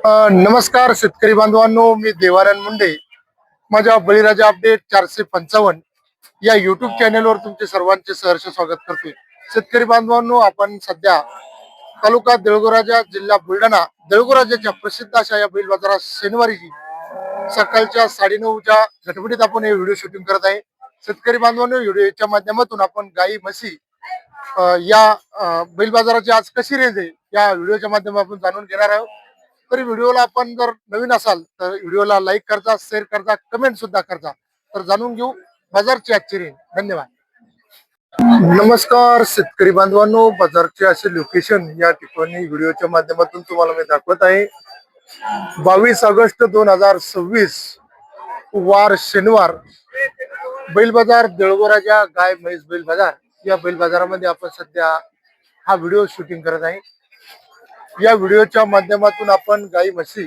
नमस्कार शेतकरी बांधवांनो, मी देवानंद मुंडे. माझ्या बळीराजा अपडेट 455 या युट्यूब चॅनलवर तुमचे सर्वांचे सहर्ष स्वागत करतोय. शेतकरी बांधवांनो, आपण सध्या तालुका देऊळगाव, जिल्हा बुलढाणा, देऊळगावच्या प्रसिद्ध अशा या बैल बाजारात शनिवारी सकाळच्या 9:30च्या घटबडीत आपण हे व्हिडिओ शूटिंग करत आहे. शेतकरी बांधवांनो, व्हिडिओच्या माध्यमातून आपण गाई म्हशी बैल बाजाराची आज कशी रेंज आहे या व्हिडिओच्या माध्यमातून जाणून घेणार आहोत. तरी व्हिडिओला आपण जर नवीन असाल तर व्हिडिओला लाईक करता, शेअर करता, कमेंट सुद्धा करता. तर जाणून घेऊ बाजारची आजची रेंज. धन्यवाद. नमस्कार शेतकरी बांधवांनो, बाजारचे असे लोकेशन या ठिकाणी व्हिडिओच्या माध्यमातून तुम्हाला मी दाखवत आहे. 22 ऑगस्ट 2026 वार शनिवार, बैल बाजार देऊळगाव गाय म्हैस बैल बाजार या बैल बाजारामध्ये आपण सध्या हा व्हिडिओ शूटिंग करत आहे. या व्हिडिओच्या माध्यमातून आपण गाई म्हशी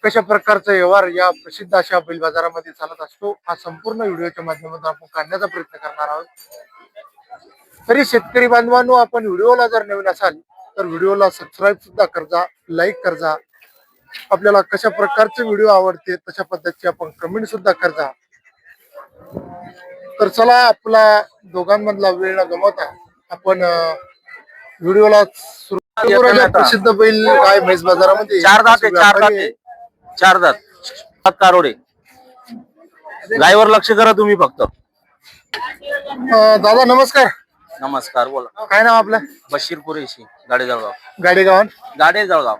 कशा प्रकारचा व्यवहार या प्रसिद्ध अशा बैल बाजारामध्ये चालत असतो हा संपूर्ण व्हिडिओच्या माध्यमातून आपण काढण्याचा प्रयत्न करणार आहोत. तरी शेतकरी बांधवांनो, आपण व्हिडिओला जर नवीन असाल तर व्हिडिओला सबस्क्राईब सुद्धा करजा, लाईक करजा. आपल्याला कशा प्रकारचे व्हिडिओ आवडते तशा पद्धतीचे आपण कमेंट सुद्धा करजा. तर चला, आपला दोघांमधला वेळ न गमावता आपण व्हिडिओला प्रसिद्ध बैल गाय म्हैस बाजारामध्ये चार दात कारोडे गायवर लक्ष करा तुम्ही फक्त. दादा नमस्कार. नमस्कार, बोला. काय नाव आपलं? बशीर कुरेशी, गाडेजळगाव. गाडेगाव.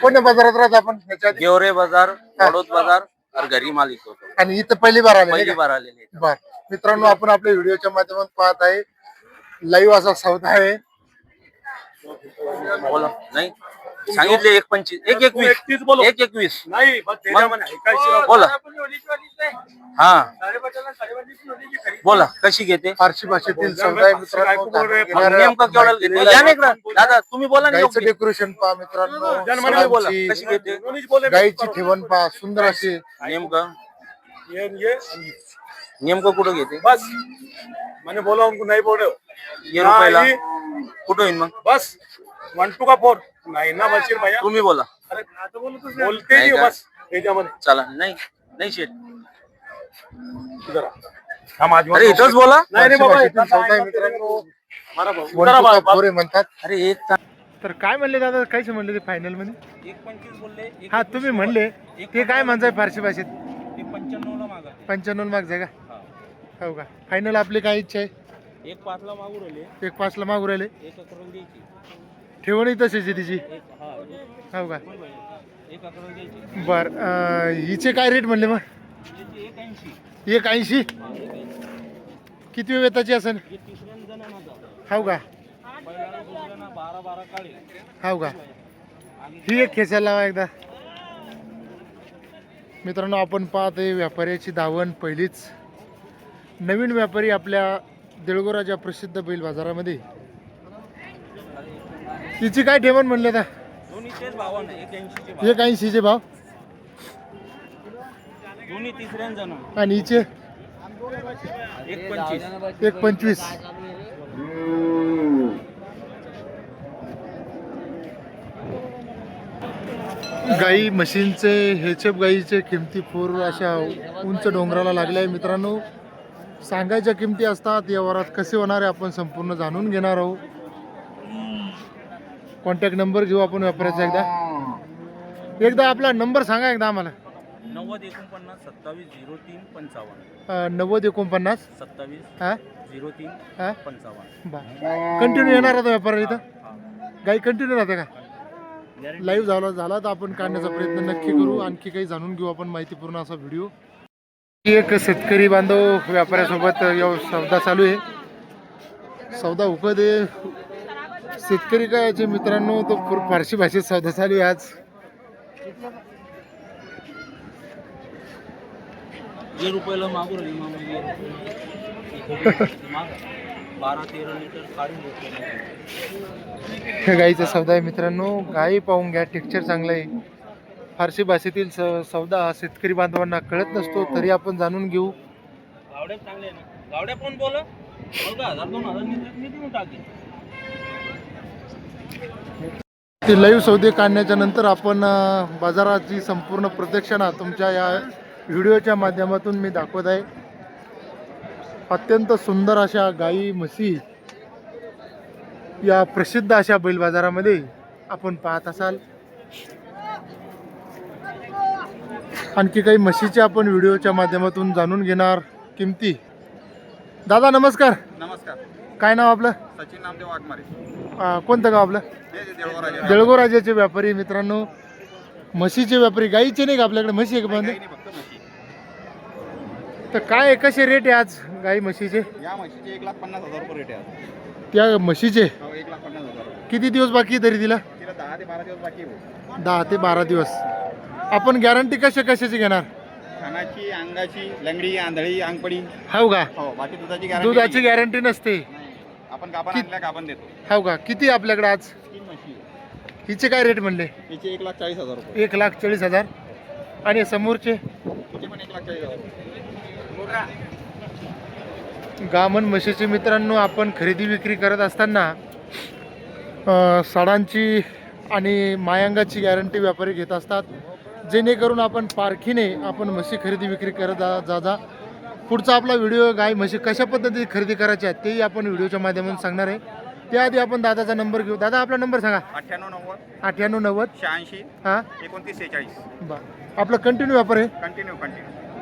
कोणत्या बाजारात राहत आपण? गेवरे बाजार, वडोद बाजार और घरी मालिक होतो. आणि इथं पहिली बार आले? पहिली बार आलेली. बर मित्रांनो, आपण आपल्या व्हिडिओच्या माध्यमातून पाहत आहे लाईव्ह असा सौदा आहे. बोला. नाही सांगितले 1.25, 1.21 नाही बोला. हा बोला, कशी घेते? फारसी भाषेतील सौदा आहे मित्रांनो. नेमका केवढा घेते या नाही दादा, तुम्ही बोला ना. गाईचं डेकोरेशन पहा मित्रांनो, बोला कशी घेते. गाईची ठेवण पहा, सुंदर अशी. नेमकं कुठं घेते? बस मैंने बोला उनको नहीं बोल रहे हो. ये रुपयाला कुठं होईल मग? बस 1 2 का 4 नाही ना बशीर भैया. तुम्ही बोला. अरे आता बोलते ही हो बस याच्यामध्ये. चला. नाही नाही शेट, इधर हम आज अरे इथंच बोला. नाही रे बाबा, सौदा आहे मित्रांनो. हमारा भाऊ पोरे म्हणतात. अरे एक तर काय म्हणले दादा, कायच म्हणले ते फायनल मध्ये? 1.25 बोलले. हा तुम्ही म्हणले ते काय म्हणताय फारसी भाषेत? 95 ला मागा. 95 मागताय का? हो का? फायनल आपली काय इच्छा आहे? 1.5 ला मागू राहिले. 1.5 ला मागू राहिले. 1 करोड द्यायची. ठेवणी तशीच आहे तिची? हो का? 1 करोड द्यायची. बर, हिचे काय रेट म्हणले मग? 1.80. किती वेताची असेल? हो का? 12 काळे. हो का? ही एक खेचायला लावा एकदा. मित्रांनो, आपण पाहतोय व्यापाऱ्याची धावण पहिलीच. नवीन व्यापारी आपल्या देऊळगावच्या प्रसिद्ध बैल बाजारामध्ये. हिची काय ठेवण म्हणले आता? 1.80 चे भाव. दोन्ही तिसऱ्यान जण. आणि हिचे 1.25. गाई म्हशींचे हेचेप गाईचे किमती फोर अशा उंच डोंगराला लागल्या आहे मित्रांनो. सांगायच्या किमती असतात, व्यवहारात कसे होणार आहे आपण संपूर्ण जाणून घेणार आहोत. कॉन्टॅक्ट नंबर घेऊ आपण व्यापाऱ्याचा. एकदा आपला नंबर सांगा एकदा आम्हाला. 90 49 27 03 55. 90 49 27 हां 03 हां 55. बरं. कंटिन्यू येणार आता व्यापारी इथं? गाई कंटिन्यू राहते का? लाईव्ह झाला तर आपण काढण्याचा प्रयत्न नक्की करू. आणखी काही जाणून घेऊ आपण माहितीपूर्ण असा व्हिडिओ. एक शेतकरी बांधव व्यापाऱ्यासोबत सौदा चालू आहे. सौदा उकद आहे. शेतकरी काय याचे मित्रांनो, तो फारसी भाषेत सौदा चालू आहे आज. जे रुपयाला मागू राहिली मामा. 12-13 लिटर काढून घेतलं. गाईचा सौदा आहे मित्रांनो. गाई पाहून घ्या, टेक्स्चर चांगलं आहे. फारसी भाषेतील सौदा हा शेतकरी बांधवांना कळत नसतो, तरी आपण जाणून घेऊ. गावड्या चांगले आहे ना? गावड्या पण बोल. 1000 2000 निधी टाके. ते लाईव्ह सौदे काढण्याच्या नंतर आपण बाजाराची संपूर्ण प्रदक्षिणा तुमच्या या व्हिडिओच्या माध्यमातून मी दाखवत आहे. अत्यंत सुंदर अशा गाई म्हशी या प्रसिद्ध अशा बैल बाजारामध्ये आपण पाहत असाल. आणखी काही म्हशीचे आपण व्हिडिओच्या माध्यमातून जाणून घेणार किमती. दादा नमस्कार. नमस्कार. काय नाव आपलं? सचिन नामदेव वाघमारे. कोणतं गाव आपलं? देवळराजा. देळगो राजाचे व्यापारी मित्रांनो, म्हशीचे व्यापारी. गाईचे नाही का आपल्याकडे? म्हशी आहे का बंद? फक्त म्हशी. तर काय कसे रेट आहे आज गाई म्हशीचे? या म्हशीचे 1,50,000 रुपये रेट आहे. त्या म्हशीचे 1,50,000. किती दिवस बाकी आहे तरी तिला? तिला 10 ते 12 दिवस बाकी आहे. 10 ते 12 दिवस. आपण गॅरंटी कशाची घेणार? खानाची, अंगाची, लंगडी, आंधळी, अंगपडी. हो का? हो. बाकी दुधाची गॅरंटी. दुधाची गॅरंटी नसते. आपण गाभण आणल्या गाभण देतो. हो का? किती आहे आपल्याकडे आज? 3 म्हशी. हिचे काय रेट म्हणले? हिचे 1,40,000 रुपये. 1,40,000. आणि समोरचे हिचे पण 1,40,000. गामन म्हशीचे मित्रांनो, आपण खरेदी विक्री करत असताना साडांची आणि मायांगाची गॅरंटी व्यापारी घेत असतात, जेणेकरून आपण पारखीने आपण म्हशी खरेदी विक्री करत जा. पुढचा आपला व्हिडिओ गाय म्हशी कशा पद्धतीने खरेदी करायच्या आहेत तेही आपण व्हिडिओच्या माध्यमातून सांगणार आहे. त्याआधी आपण दादाचा नंबर घेऊ. दादा आपला नंबर सांगा. 9890 9890 86 हां 2946. बरं. आपला कंटिन्यू व्यापार आहे. कंटिन्यू.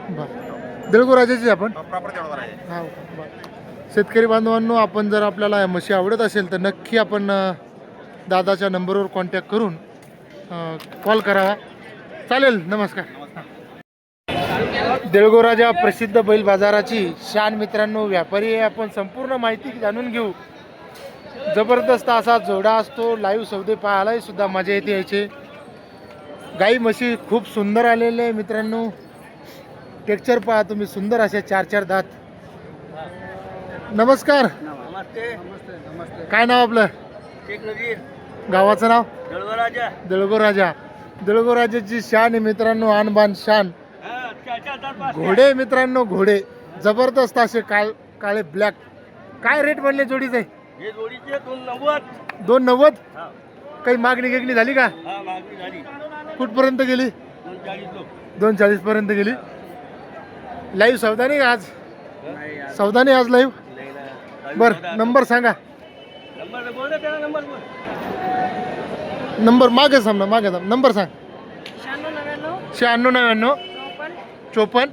बरं. देळगो राजाची आपण. प्रॉपर देवळवर आहे. हा बरं. शेतकरी बांधवांनो, आपण जर आपल्याला म्हशी आवडत असेल तर नक्की आपण दादाच्या नंबरवर कॉन्टॅक्ट करून कॉल करावा. चालेल. नमस्कार. देळगो राजा प्रसिद्ध बैल बाजाराची शान मित्रांनो, व्यापारी आहे. आपण संपूर्ण माहिती जाणून घेऊ. जबरदस्त असा जोडा असतो. लाईव्ह सौदे पाहायलाही सुद्धा मजा येते यायचे. गाई म्हशी खूप सुंदर आलेले आहे मित्रांनो. टेक्चर पहा तुम्ही, सुंदर असे 4-4 दात. नमस्कार. नमस्ते. काय नाव आपलं? शेख नजीर. गावाचं नाव? देवळराजा. देळगो राजा. देळगो राजाची शान आहे मित्रांनो, आणबान शान. घोडे मित्रांनो, घोडे जबरदस्त असे काळे ब्लॅक. काय रेट म्हणले जोडीचे? हे जोडीचे 290. 290. काही मागणी गिगणी झाली का? हा, मागणी झाली. कुठपर्यंत गेली? 240 पर्यंत गेली. लाईव्ह सौदा नाही का आज? सौदा नाही आज लाईव्ह. बर, नंबर सांगा. नंबर बोल दे. नंबर बोल. नंबर मागे थांब. नंबर सांग. 9699 54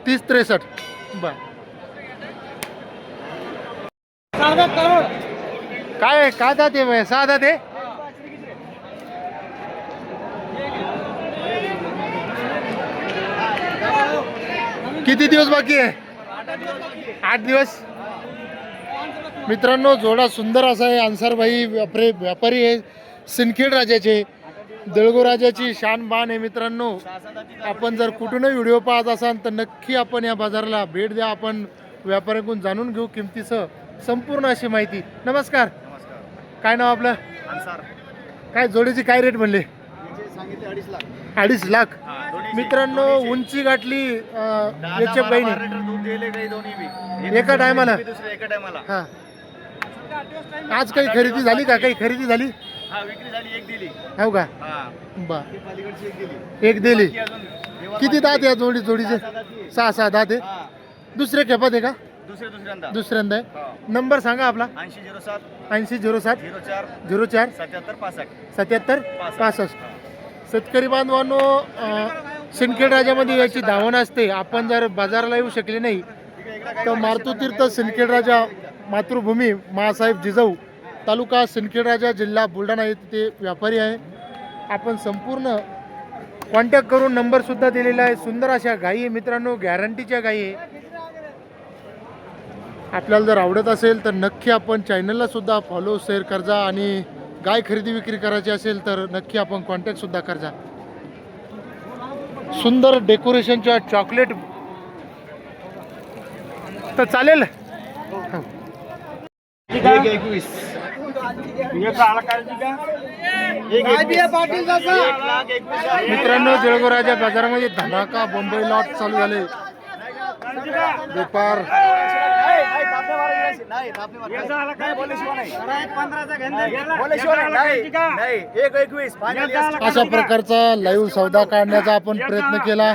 30 63. बर. काय दात आहे? 6 दात आहे. किती दिवस बाकी आहे? 8 दिवस. मित्रांनो, जोडा सुंदर असा आहे. अन्सारभाई व्यापारी आहे, सिंदखेड राजाचे. देळगो राजाची शान बान आहे मित्रांनो. आपण जर कुठूनही व्हिडिओ पाहत असाल तर नक्की आपण या बाजाराला भेट द्या. आपण व्यापाऱ्यांकडून जाणून घेऊ किमतीसह संपूर्ण अशी माहिती. नमस्कार. काय नाव आपलं? अन्सार. काय जोडीची काय रेट म्हणले? सांगितले 2.5 लाख. 2.5 लाख. मित्रांनो, उंची गाठली याच्या बहिणी दूध दिले काही दोन्ही बी. एका टायमाला. दुसरे एका टायमाला. हा. आज काही खरेदी झाली का? काही खरेदी झाली? हा, विक्री झाली. एक दिली. हो का? हा. बा पलीकडची एक दिली. एक दिली. अजून किती दात या जोडीचे? 6 दात आहे. हा. दुसऱ्या खेपात आहे का? दुसऱ्यांदा. दुसऱ्यांदा आहे. हा. नंबर सांगा आपला. 8007 8007 04 04 77 65. 77 65. शेतकरी बांधवांनो, सिंदखेड राजामध्ये याची धावण असते. आपण जर बाजाराला येऊ शकले नाही तर मारुतीतीर्थ सिंदखेड राजा मातृभूमी मासाहेब जिजाऊ तालुका सिंदखेड राजा जिल्हा बुलढाणा येथे ते व्यापारी आहे. आपण संपूर्ण कॉन्टॅक्ट करून नंबर सुद्धा दिलेला आहे. सुंदर अशा गायी आहे मित्रांनो, गॅरंटीच्या गायी आहे. आपल्याला जर आवडत असेल तर नक्की आपण चॅनलला सुद्धा फॉलो शेअर करजा. आणि गाय खरेदी विक्री करायची असेल तर नक्की आपण कॉन्टॅक्ट सुद्धा करजा. सुंदर डेकोरेशनच्या चॉकलेट तर चालेल. हो. मित्रांनो, देळगो राजा बाजारामध्ये धमाका बंबई लॉट चालू झाले. व्यापार अशा प्रकारचा लाईव्ह सौदा काढण्याचा आपण प्रयत्न केला.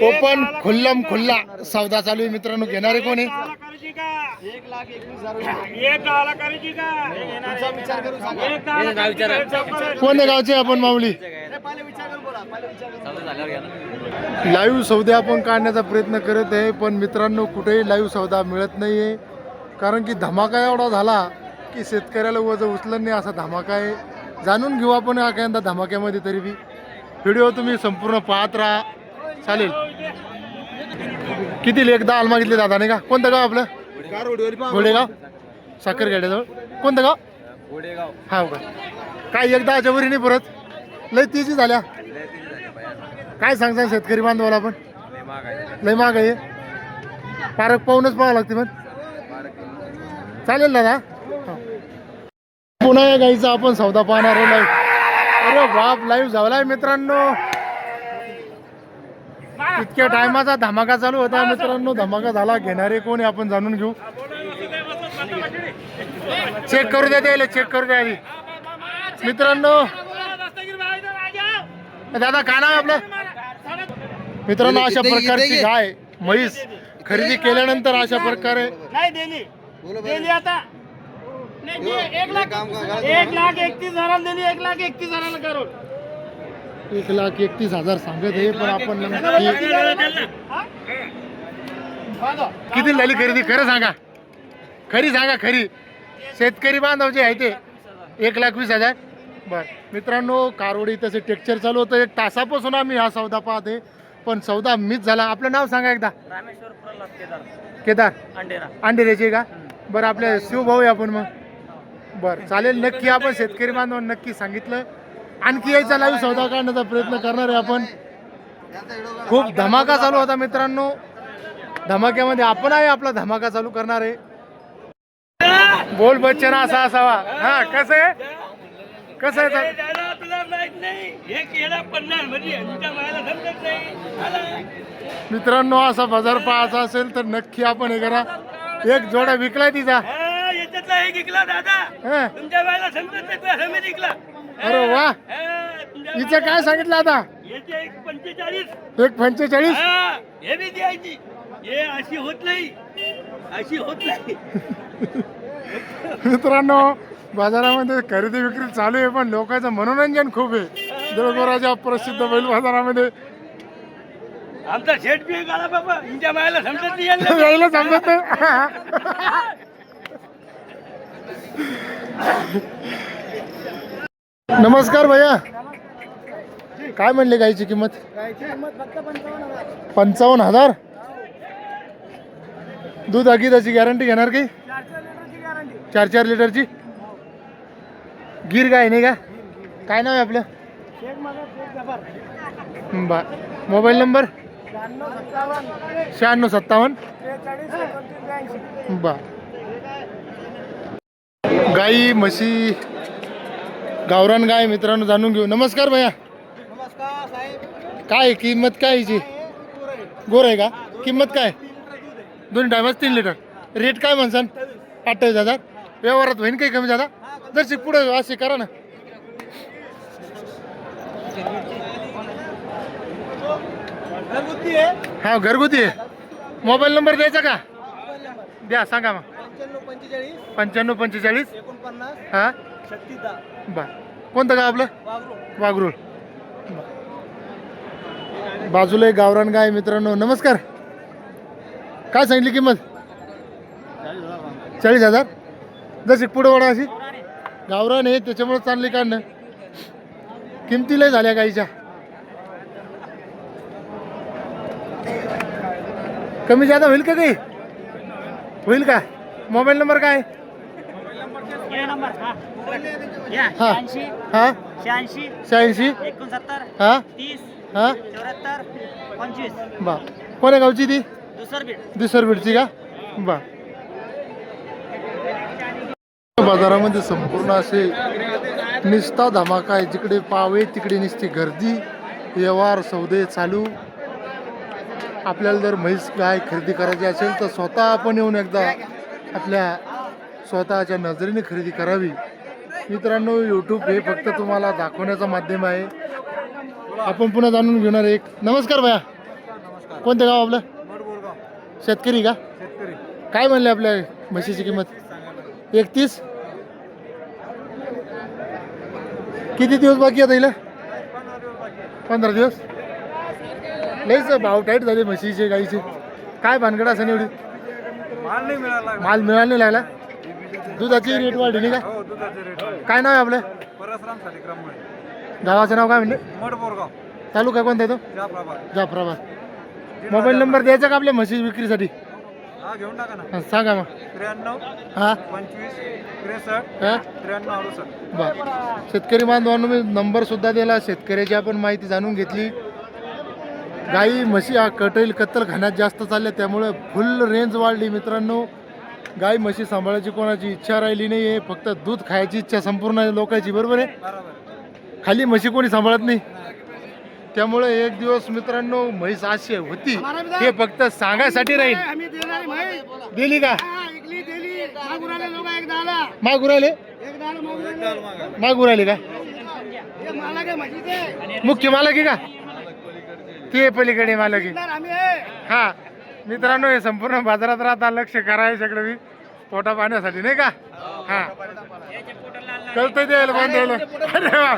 ओपन खुल्लम खुल्ला सौदा चालू आहे मित्रांनो. घेणारे कोणी? कोणत्या गावचे आपण माऊली? लाईव्ह सौदे आपण काढण्याचा प्रयत्न करत आहे, पण मित्रांनो कुठेही लाईव्ह सौदा मिळत नाहीये. कारण की धमाका एवढा झाला की शेतकऱ्याला वजन उचलत नाही असा धमाका आहे. जाणून घेऊ आपण एखाद्या धमाक्यामध्ये. तरी बी व्हिडिओ तुम्ही संपूर्ण पाहत राहा, चालेल. किती एकदा आल मागितले दादा नाही का? कोणतं गाव आपलं? घोडेगाव साखरखेड्याजवळ. कोणतं गाव? हा का? काय एकदा वरी नाही परत? लय तेजी झाल्या. काय सांगता शेतकरी बांधवाला? आपण लय महाग आहे. पारक पाहूनच पाहावं लागते. मग चालेल दादा. पुन्हा या गाईचा आपण सौदा पाहणार आहे लाईव्ह. अरे बाप, लाईव्ह झालाय मित्रांनो. इतक्या टायमाचा धमाका चालू होता मित्रांनो. धमाका झाला. घेणारे कोणी आपण जाणून घेऊ. चेक करू द्या, त्याला चेक करू द्या आधी मित्रांनो. दादा काय नाव आपलं? मित्रांनो अशा प्रकारची गाय म्हैस खरेदी केल्यानंतर अशा प्रकारे नाही दिली आता 1,31,000 दिली. 1,31,000 करोड. 1,31,000 सांगत आहे, पण आपण किती झाली खरेदी? खरं सांगा, खरी सांगा, खरी. शेतकरी बांधव जे आहे ते 1,20,000. बर मित्रांनो, कारोडी तसे टेक्चर चालू होतं. 1 तासापासून आम्ही हा सौदा पाहते, पण सौदा मिस झाला. आपलं नाव सांगा एकदा. रामेश्वर प्रल्हाद केदार अंडेरा. अंधेऱ्याचे का? बरं, आपल्या शिवभाऊ आहे आपण. मग बरं चालेल. नक्की आपण शेतकरी बांधव नक्की सांगितलं. आणखी यायचा लाईव्ह सौदा काढण्याचा प्रयत्न करणार आहे आपण. खूप धमाका चालू होता मित्रांनो. धमाक्यामध्ये आपण आहे, आपला धमाका चालू करणार आहे. बोल बच्चन असा असावा. हा कसं आहे? कसं आहे? मित्रांनो असा बाजार पाहायचा असेल तर नक्की आपण हे करा. एक जोडा विकलाय तिचा. अरे वा, हिचं काय सांगितलं आता? 1,45. हे बी द्यायची. हे अशी होत नाही, अशी होत नाही. मित्रांनो बाजारामध्ये खरेदी विक्री चालू आहे, पण लोकांचं मनोरंजन खूप आहे. देवगोराच्या प्रसिद्ध बैल बाजारामध्ये. आमचा शेट बी गाला बाबा. तुमच्या मायाला समजत नाही. यायला समजत नाही. नमस्कार भैया, काय म्हणले गायची किंमत? 55,000. दूध त्याची गॅरंटी घेणार की? 4 लिटरची गिर गाय नाही का? काय नाव आहे आपलं? बा मोबाईल नंबर? 9657. बा गाई म्हशी गावरान गाय मित्रांनो जाणून घेऊ. नमस्कार भैया, नमस्कार साहेब. काय किंमत काय हिची? गोर आहे का? किंमत काय? 2 टायमाच 3 लिटर. रेट काय म्हणसान? 28,000. व्यवहारात होईन काही कमी झाला? जर पुढे असे करा ना. हा घरगुती आहे. मोबाईल नंबर द्यायचा का? द्या, सांगा मग. 9545 हा. बा कोणतं गाव आपलं? वाघरूळ. बाजूला एक गावरान गाय मित्रांनो. नमस्कार, काय सांगितली किंमत? 40,000. जशी पुढे वडा अशी गावरान आहे त्याच्यामुळे चांगली काढणं. किमती लय झाल्या गाईच्या. कमी जादा होईल का? काही होईल का? मोबाईल नंबर काय? हा हा 86 हा हा. बा कोण्या गावची ती? दुसर बीडची का? बा बाजारामध्ये संपूर्ण असे निस्ता धमाका आहे. जिकडे पावे तिकडे निसती गर्दी, व्यवहार सौदे चालू. आपल्याला जर म्हैस गाय खरेदी करायची असेल तर स्वतः आपण येऊन एकदा आपल्या स्वतःच्या नजरेने खरेदी करावी. मित्रांनो, यूट्यूब हे फक्त तुम्हाला दाखवण्याचं माध्यम आहे. आपण पुन्हा जाणून घेणार एक. नमस्कार भैया, कोणतं गाव आपलं? शेतकरी का? काय म्हणले आपल्या म्हशीची किंमत? 31. किती दिवस बाकी आता हिला? 15 दिवस. लईच भाव टाईट झाले म्हशीचे गाईचे. काय भानगड असं एवढी? माल मिळाला नाही लागला. दुधाची रेट वाढली नाही का? काय नाव आहे आपलं? गावाचं नाव काय म्हणले? तालुका कोणता आहे तो? जाफराबाद. मोबाईल नंबर द्यायचा का आपल्या म्हशी विक्रीसाठी? घेऊन टाका ना. हा, सांगा मग. 93 हा 25 63 हा 93 68. बर. शेतकरी बांधवांनो, मी नंबर सुद्धा दिला. शेतकऱ्याची आपण माहिती जाणून घेतली. गाई म्हशी हा कत्तल खाण्यात जास्त चालल्या, त्यामुळे फुल रेंज वाढली. मित्रांनो, गाई म्हशी सांभाळायची कोणाची इच्छा राहिली नाही आहे. फक्त दूध खायची इच्छा संपूर्ण लोकांची. बरोबर आहे. खाली म्हशी कोणी सांभाळत नाही. त्यामुळे एक दिवस मित्रांनो म्हैस अशी होती, हे फक्त सांगायसाठी राहील. आम्ही देणार म्हैस. दिली का? हा, इकली दिली. मागून आले लोक एकदा आला. मागून राहिले. एकदा आला मागून आले. मागून राहिले का? हे मालक आहे म्हशीचे. मुख्य मालक आहे का? ते पलीकडे मालक आहे. देणार आम्ही आहे. हा मित्रांनो, हे संपूर्ण बाजारात राहता. लक्ष करायचं सगळं मी पोटा पाण्यासाठी नाही का? हा कळतंय द्यायला बंद द्यायला. अरे वा.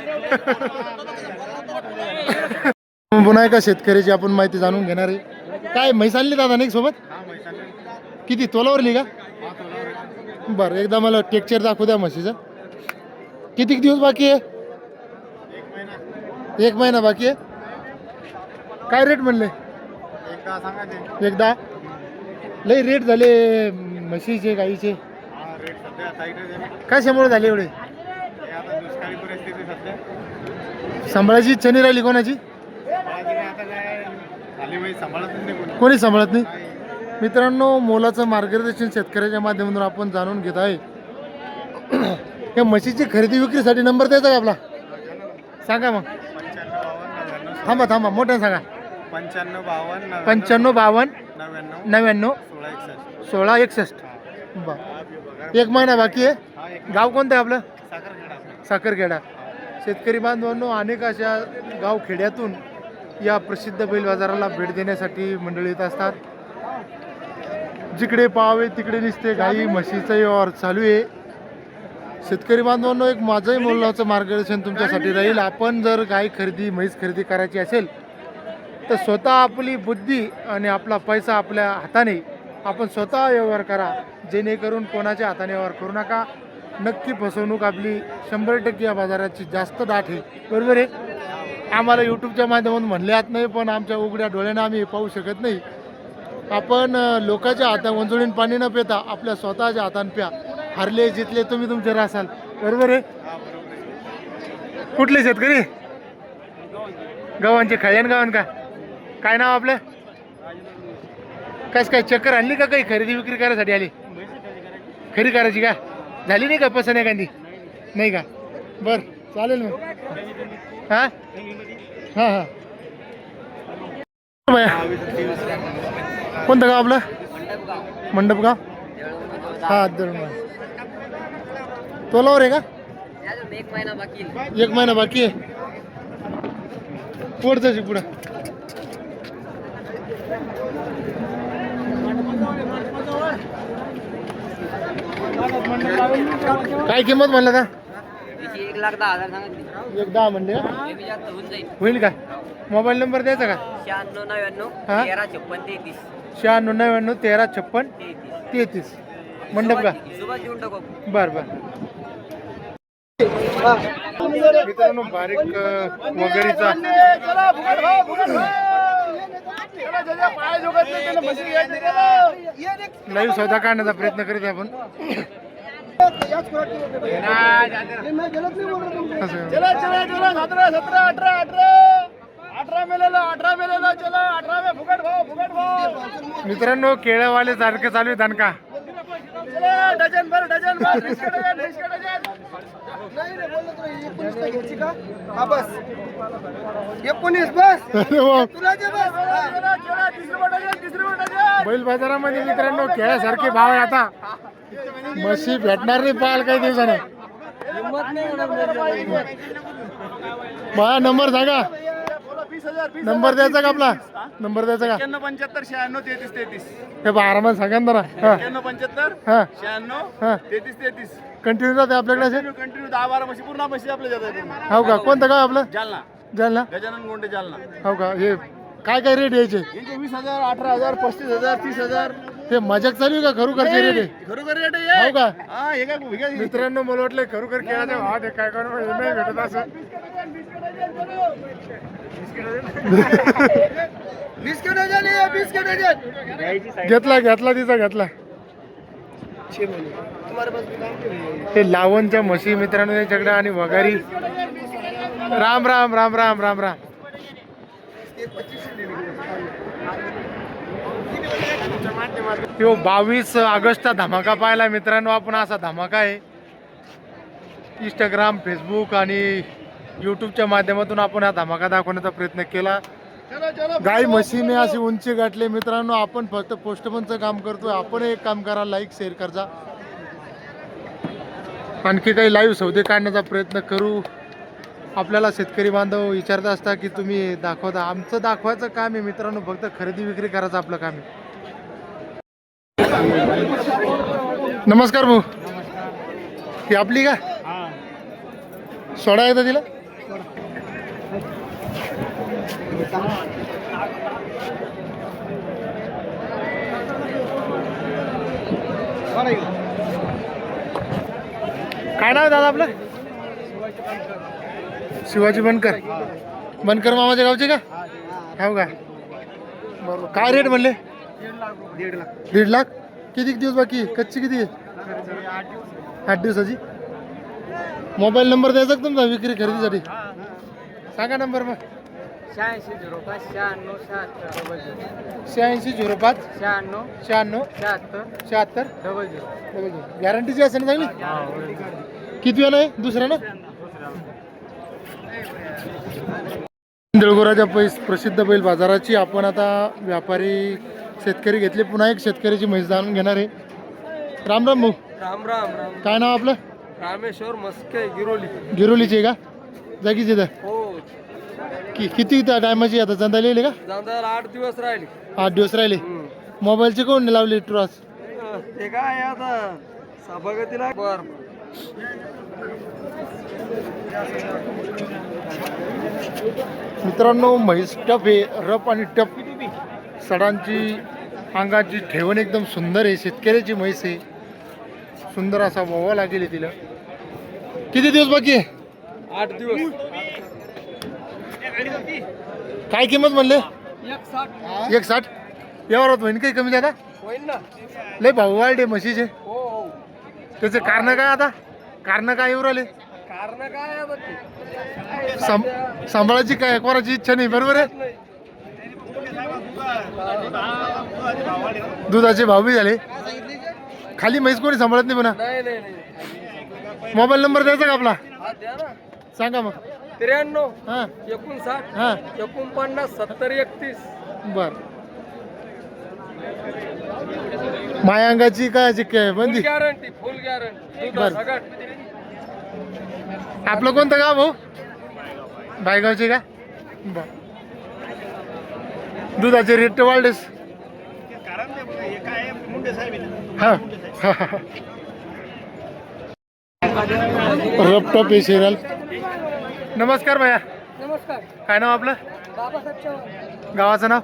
पुन्हा एका शेतकऱ्याची आपण माहिती जाणून घेणार आहे. काय म्हैस आणली दादा नाही सोबत? किती तोलावरली का? बरं, एकदा मला टेक्चर दाखवू द्या म्हशीचं. किती दिवस बाकी आहे? 1 महिना बाकी आहे. काय रेट म्हणले? एकदा लई रेट झाले म्हशीचे गाईचे. कशामुळे झाले एवढे? सांभाळायची इच्छा नाही राहिली कोणाची? कोणी सांभाळत नाही. मित्रांनो, मोलाचं मार्गदर्शन शेतकऱ्याच्या माध्यमातून आपण जाणून घेत आहे. या म्हशीची खरेदी विक्रीसाठी नंबर द्यायचा का आपला? सांगा मग. थांबा थांबा, मोठ्यानं सांगा. 95 52 99 16 61. बर. 1 महिना बाकी आहे. गाव कोणतं आहे आपलं? साखरखेडा. शेतकरी बांधवांनो, अनेक अशा गाव खेड्यातून या प्रसिद्ध बैल बाजाराला भेट देण्यासाठी मंडळी येत असतात. जिकडे पाहावे तिकडे दिसते गाई म्हशीचा व्यवहार चालू आहे. शेतकरी बांधवांनो, एक माझंही मोलाचं मार्गदर्शन तुमच्यासाठी राहील. आपण जर गाई खरेदी म्हैस खरेदी करायची असेल तर स्वतः आपली बुद्धी आणि आपला पैसा आपल्या हाताने आपण स्वतः व्यवहार करा. जेणेकरून कोणाच्या हाताने व्यवहार करू नका. नक्की फसवणूक आपली 100% या बाजाराची जास्त दाट आहे. बरोबर आहे. आम्हाला यूट्यूबच्या माध्यमातून म्हणल्यात नाही, पण आमच्या उघड्या डोळ्यानं आम्ही पाहू शकत नाही. आपण लोकांच्या हाता वंजळीन पाणी न पिता आपल्या स्वतःच्या हाताने प्या. हरले जितले तुम्ही तुमचे रासाल. बरोबर आहे. कुठले शेतकरी? गव्हांचे खळ्यान गावान का? काय नाव आपलं? कस काय चक्कर आणली का? काही खरेदी विक्री करायसाठी आली? खरी करायची का? झाली नाही का पसंत एखादी? नाही का? बर, चालेल मग. हा हा हा. कोणतं गाव आपलं? मंडप गाव. हा तोलावर आहे का? 1 महिना बाकी. 1 महिना बाकी आहे. पुढचं पुढं काय किंमत म्हणलं का? 1,10,000 सांगितली. 10 म्हणले. कमी जास्त होऊन जाईल. होईल का? मोबाईल नंबर द्यायचा का? 96 99 हा? 13 56 33. 96 99 13 56 33. मंडप का? सुभाष देऊन टाकू. बर बर. मित्रांनो, बारीक वगैरेचा लाईव्ह सौदा काढण्याचा प्रयत्न करीत आपण. मित्रांनो, केळवाले सारखे चालू आहे दणका. डझन भर बस 19 बस अरे वा. तुला जे बस बैल बाजारामध्ये मित्रांनो खेळासारखे भाव आहे आता. म्हशी भेटणार नाही पाहाल काही दिवसाने. बघा नंबर सांगा. नंबर द्यायचा का आपला? नंबर द्यायचा का? 95 96 33 33 हे बा आरामात सांगा ना जरा. हा 95 हा 96 हा 33 33 कंटिन्यू राहते आपल्याकडे असे. कंटिन्यू 10-12 म्हशी पूर्ण म्हशी आपल्या जातात. हो का? कोणतं गाव आपलं? जालना जालना. गजानन गोंडे जालना. हो का? हे काय काय रेट यायचे? यांचे 20,000 18,000 35,000 30,000 हे मजाक चालू आहे का खरोखरचे रेट आहे? खरोखर रेट आहे हो का? हा हे काय मित्रांनो मला वाटलं खरोखर खेळायचं भाव ते काय करू हे नाही भेटत असं. बिस्किट झाली बिस्किट घेतला घेतला तिचा घेतला. हे लावणच्या म्हशी मित्रांनो त्याच्याकडे आणि वगारी. राम राम राम राम राम राम. तो 22 ऑगस्टचा धमाका पाहिला मित्रांनो आपण. असा धमाका आहे इंस्टाग्राम फेसबुक आणि यूट्यूबच्या माध्यमातून आपण हा धमाका दाखवण्याचा प्रयत्न केला. गाई म्हशीने अशी उंची गाठली मित्रांनो. आपण फक्त पोस्टमनचं काम करतोय. आपण एक काम करा, लाईक शेअर करा. आणखी काही लाईव्ह सौदे काढण्याचा प्रयत्न करू. आपल्याला शेतकरी बांधव विचारत असता की तुम्ही दाखवता. आमचं दाखवायचं काम आहे मित्रांनो. फक्त खरेदी विक्री करायचं आपलं काम आहे. नमस्कार भाऊ. ही आपली का? सोडा येतं तिला. काय नाव आहे दादा आपलं? शिवाजी बनकर. बनकर मामाच्या गावचे का? हो का? बरोबर. काय रेट म्हणले? 1.5 लाख. किती दिवस बाकी? कच्ची किती आहे? 8 दिवसाची. मोबाईल नंबर द्यायचा का तुमचा विक्री खरेदीसाठी? सांगा नंबर मग. 8605 96 76 8605 96 96 76 76 00. गॅरंटीची असेल ना चांगली? किती वेळा आहे? दुसरा ना? देळगोराच्या प्रसिद्ध बैल बाजाराची आपण आता व्यापारी शेतकरी घेतले. पुन्हा एक शेतकऱ्याची म्हैस जाणून घेणार आहे. राम राम भाऊ. राम राम राम. काय नाव आपलं? रामेश्वर मस्के गिरोली. गिरोलीची आहे का? जागीच इथं. हो किती टायमाची आता चंदा लिहिले का? जाऊन 8 दिवस राहिले. 8 दिवस राहिले. मोबाईलचे कोण लावले ट्रॉस? ते काय आता सभागतीला बर. मित्रांनो म्हैस टप आहे. रप आणि टप सडांची अंगाची ठेवण एकदम सुंदर आहे. शेतकऱ्याची म्हैस आहे. सुंदर असा ववा लागेल तिला. किती दिवस बाकी आहे? 8 दिवस. काय किंमत म्हणले? 160 160. यावर होईन काही कमी जादा? होईल ना. लय भाऊ वाढले म्हशीचे. हो हो. त्याचे कारण काय आता? कारण काय येऊ राहिले? कारण काय आता ते? सांभाळायची काय कोणाची इच्छा नाही. बरोबर आहे. दुधाचे भाव बी झाले. खाली म्हैस कोणी सांभाळत नाही म्हणा. नाही नाही नाही. मोबाईल नंबर द्यायचा का आपला? हा द्या ना. सांगा मग. 93 हां 59 हां 49 70 31. बर. मायांगाची काय काय बंदी? गॅरंटी फुल गॅरंटी. बर. सगळं आपलं कोणतं गाव भाऊ? बायगावचे का? बर. दुधाचे रेट वाढलेस. हा रपटप आहे शेराल. नमस्कार भैया. नमस्कार. काय नाव आपलं? बाबासाहेब चव्हाण. गावाचं नाव?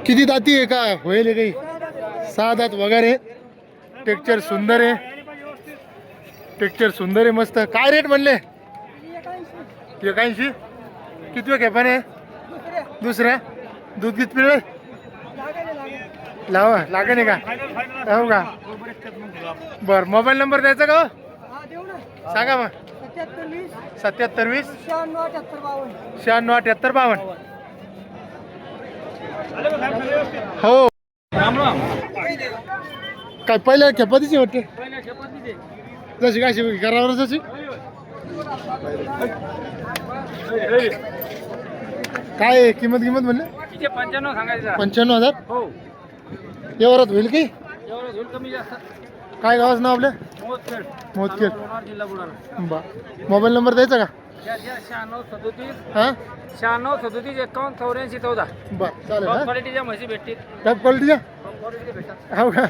किती दाती आहे का होईल हे काही? 6 दात वगैरे. टेक्चर सुंदर आहे. टेक्चर सुंदर आहे मस्त. काय रेट म्हणले? 81. किती वेळ खेपाने आहे? दुसऱ्या. दूध किती पिळे? लावा लागे नाही का? हो का? बर. मोबाईल नंबर द्यायचा का? सांगा मग. 77 20 96 78 52. हो. राम राम. काय पहिल्या खेपातीची वाटते? जशी काय शिवाय घरावर जशी काय आहे? किंमत म्हणले 95 सांगायचा 95,000 हो एवढ्यात होईल की एवढं होईल कमी जास्त काय गावाचं नाव आपलं मोजखेड मोजखेड लोणार जिल्हा बुलढाणा बा मोबाईल नंबर द्यायचा का 96 हा 37 51 84 14 बर चालेल टॉप हा क्वालिटीच्या म्हशी भेटतील टॉप क्वालिटीच्या टॉप क्वालिटीचे भेटतात हो का